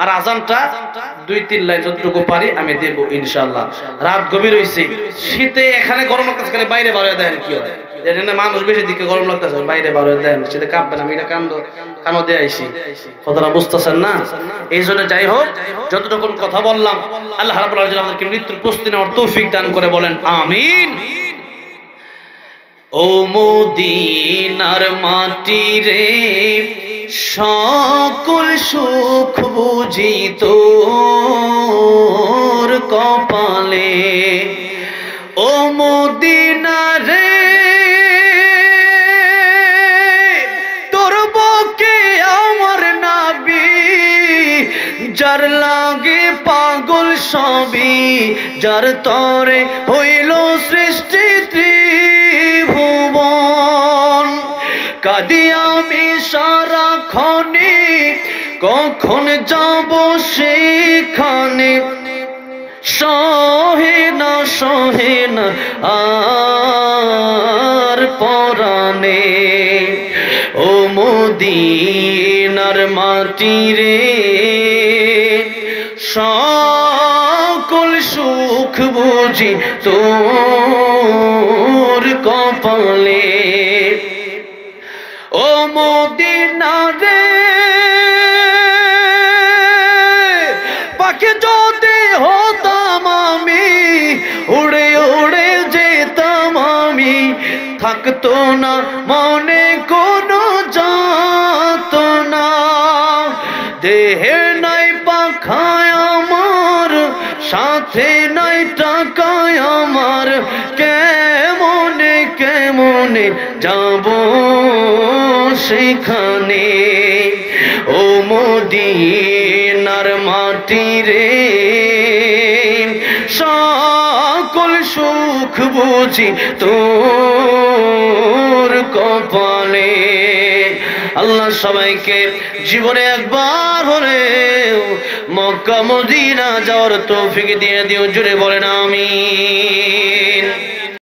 আর আজানটা 2-3 লাইন যতটুকু পারি আমি দেব ইনশাআল্লাহ। রাত গভীর হইছে, শীতে এখানে গরম লাগতেছে, খালি বাইরে বার হয়ে দেন কি হয়, এখানে মানুষ বেশি দিকে গরম লাগতেছে, বাইরে বার হয়ে দেন, শীতে কাঁপবেন। আমি এটা কানো দিয়ে আইছি, কথাটা বুঝতেছেন না? এই জন্য যাই হোক, যতটুকু কথা বললাম আল্লাহ রাব্বুল আলামিন আমাদেরকে মৃত্যুর প্রস্তুতি নেওয়ার তৌফিক দান করে, বলেন আমিন। ও মদিনার মাটি রে, সকল সুখ বুঝি তোর কপালে। ও মদিনা রে, তোর বুকে আমার নবী, যার লাগে পাগল সবই, যার তরে হইল সৃষ্টি ত্রিভুবন। কাঁদি আমি সারাক্ষণে, কখন যাব সেখানে, সহে না আর পরাণে। ও মদিনার মাটি রে, সকল সুখ বুঝি তোর কপালে। ও মদিনা রে, পাখি যদি হতাম আমি, উড়ে উড়ে যেতাম আমি, থাকতো না মনে কোনো যাতনা। দেহে নাই পাখায় আমার, সাথে নাই টাকায় আমার, কেমনে কেমনে যাব সেখানে। ও মদিনার মাটি রে, সকল সুখ দুঃখ বুঝি তোর কপালে। আল্লাহ সবাইকে জীবনে একবার হলেও মক্কা মদিনা যাওয়ার তৌফিক দিয়ে দিও, জুড়ে বলেন আমিন।